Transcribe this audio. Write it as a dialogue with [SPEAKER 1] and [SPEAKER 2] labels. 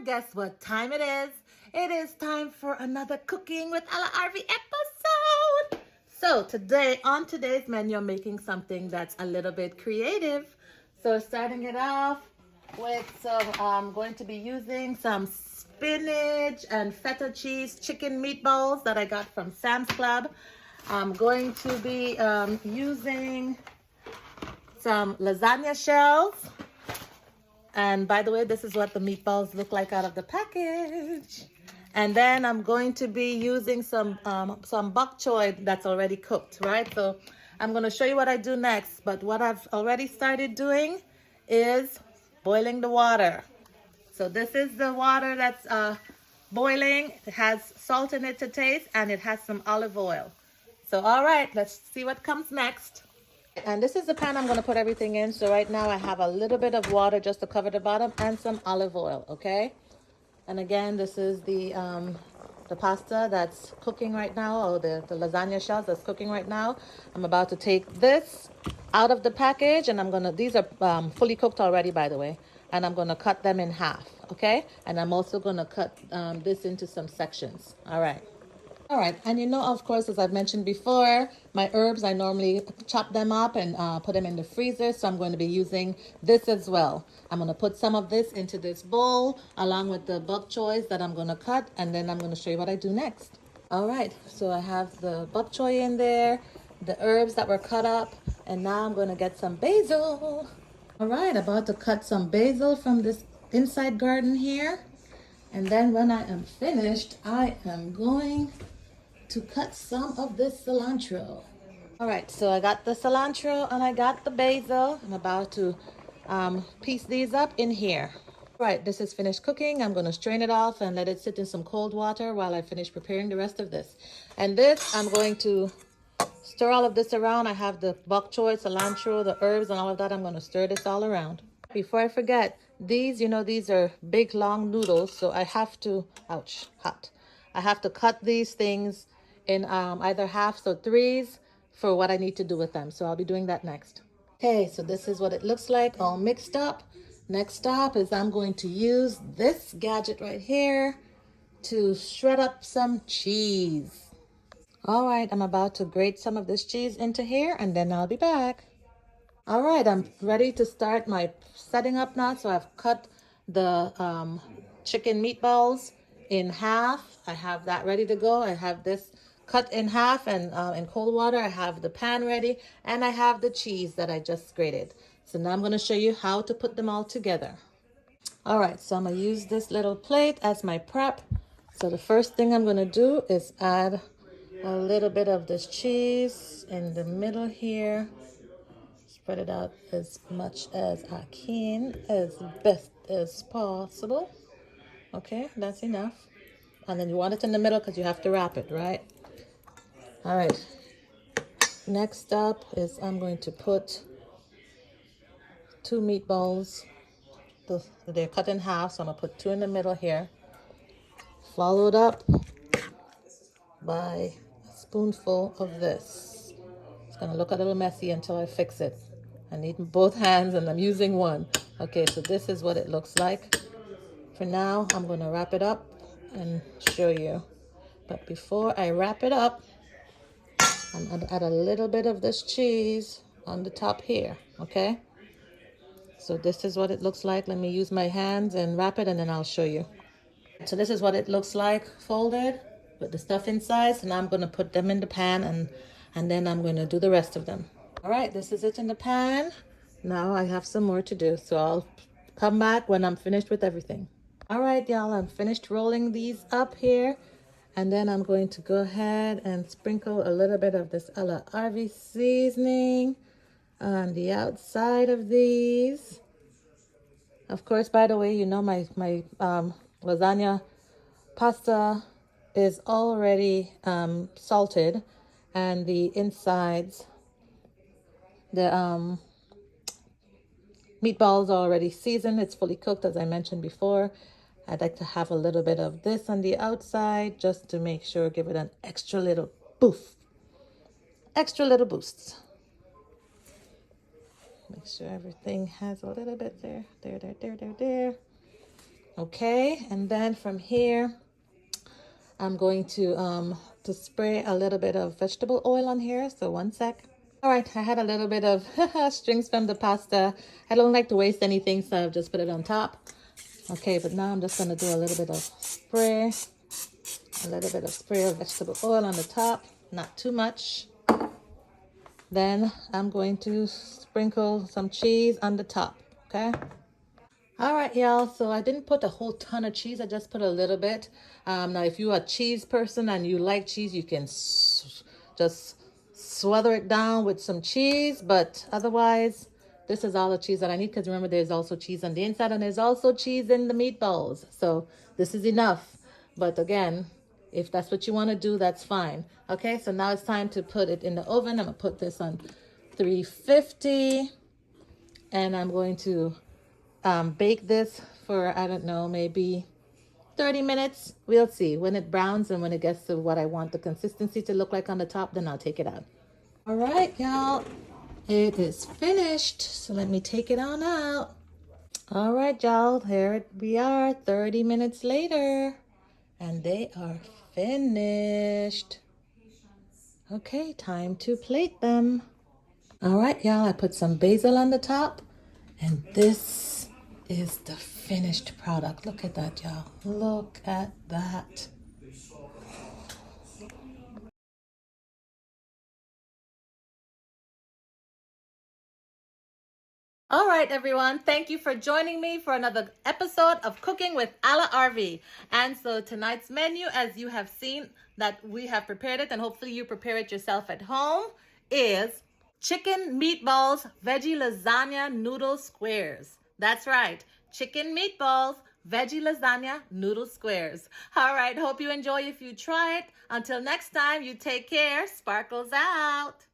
[SPEAKER 1] guess what time it is? It is time for another Cooking with A La Arvy episode. So today, on today's menu, I'm making something that's a little bit creative. So starting it off with some, I'm going to be using some spinach and feta cheese chicken meatballs that I got from Sam's Club. I'm going to be using some lasagna shells. And by the way, this is what the meatballs look like out of the package. And then I'm going to be using some bok choy that's already cooked, right? So I'm going to show you what I do next. But what I've already started doing is boiling the water. So this is the water that's boiling. It has salt in it to taste, and it has some olive oil. So all right, let's see what comes next. And this is the pan I'm going to put everything in. So right now I have a little bit of water just to cover the bottom and some olive oil, okay? And again, this is the pasta that's cooking right now, or the lasagna shells that's cooking right now. I'm about to take this out of the package, and I'm going to, these are fully cooked already, by the way, and I'm going to cut them in half, okay? And I'm also going to cut this into some sections, all right? All right, and you know, of course, as I've mentioned before, my herbs, I normally chop them up and put them in the freezer, so I'm going to be using this as well. I'm going to put some of this into this bowl, along with the bok choys that I'm going to cut, and then I'm going to show you what I do next. All right, so I have the bok choy in there, the herbs that were cut up, and now I'm going to get some basil. All right, about to cut some basil from this inside garden here. And then when I am finished, I am going to cut some of this cilantro. All right, so I got the cilantro and I got the basil. I'm about to piece these up in here. All right, this is finished cooking. I'm going to strain it off and let it sit in some cold water while I finish preparing the rest of this. And this, I'm going to stir all of this around. I have the bok choy, cilantro, the herbs, and all of that. I'm going to stir this all around. Before I forget, these, you know, these are big, long noodles, so I have to, ouch, hot. I have to cut these things in either halves or threes for what I need to do with them. So I'll be doing that next. Okay, so this is what it looks like, all mixed up. Next stop is I'm going to use this gadget right here to shred up some cheese. All right, I'm about to grate some of this cheese into here, and then I'll be back. All right, I'm ready to start my setting up now. So I've cut the chicken meatballs in half. I have that ready to go. I have this cut in half and in cold water. I have the pan ready, and I have the cheese that I just grated. So now I'm going to show you how to put them all together. All right, so I'm going to use this little plate as my prep. So the first thing I'm going to do is add a little bit of this cheese in the middle here. Spread it out as much as I can, as best as possible. Okay, that's enough. And then you want it in the middle because you have to wrap it, right? All right. Next up is I'm going to put 2 meatballs. They're cut in half, so I'm going to put 2 in the middle here. Followed up by a spoonful of this. It's going to look a little messy until I fix it. I need both hands and I'm using one. Okay, so this is what it looks like. For now, I'm going to wrap it up and show you. But before I wrap it up, I'm going to add a little bit of this cheese on the top here, okay? So this is what it looks like. Let me use my hands and wrap it, and then I'll show you. So this is what it looks like folded with the stuff inside. So now I'm going to put them in the pan, and then I'm going to do the rest of them. All right, this is it in the pan. Now I have some more to do, so I'll come back when I'm finished with everything. All right, y'all, I'm finished rolling these up here, and then I'm going to go ahead and sprinkle a little bit of this A La Arvy seasoning on the outside of these. Of course, by the way, you know my lasagna pasta is already salted, and the insides, the meatballs are already seasoned. It's fully cooked, as I mentioned before. I'd like to have a little bit of this on the outside just to make sure, give it an extra little boost. Extra little boosts. Make sure everything has a little bit there. There. Okay, and then from here, I'm going to spray a little bit of vegetable oil on here. So one sec. All right, I had a little bit of strings from the pasta. I don't like to waste anything, so I've just put it on top. Okay, but now I'm just going to do a little bit of spray. A little bit of spray of vegetable oil on the top, not too much. Then I'm going to sprinkle some cheese on the top, okay? All right, y'all, so I didn't put a whole ton of cheese. I just put a little bit. Now, if you're a cheese person and you like cheese, you can just smother it down with some cheese. But otherwise, this is all the cheese that I need, because remember, there's also cheese on the inside and there's also cheese in the meatballs. So this is enough. But again, if that's what you want to do, that's fine. Okay, so now it's time to put it in the oven. I'm going to put this on 350. And I'm going to bake this for, I don't know, maybe 30 minutes. We'll see. When it browns and when it gets to what I want the consistency to look like on the top, then I'll take it out. All right, y'all. It is finished. So let me take it on out. All right, y'all. Here we are 30 minutes later. And they are finished. Okay, time to plate them. All right, y'all. I put some basil on the top. And this is the finished product. Look at that, y'all. Look at that. All right, everyone. Thank you for joining me for another episode of Cooking with A La Arvy. And so tonight's menu, as you have seen that we have prepared it, and hopefully you prepare it yourself at home, is chicken meatballs veggie lasagna noodle squares. That's right. Chicken meatballs veggie lasagna noodle squares. All right. Hope you enjoy if you try it. Until next time, you take care. Sparkles out.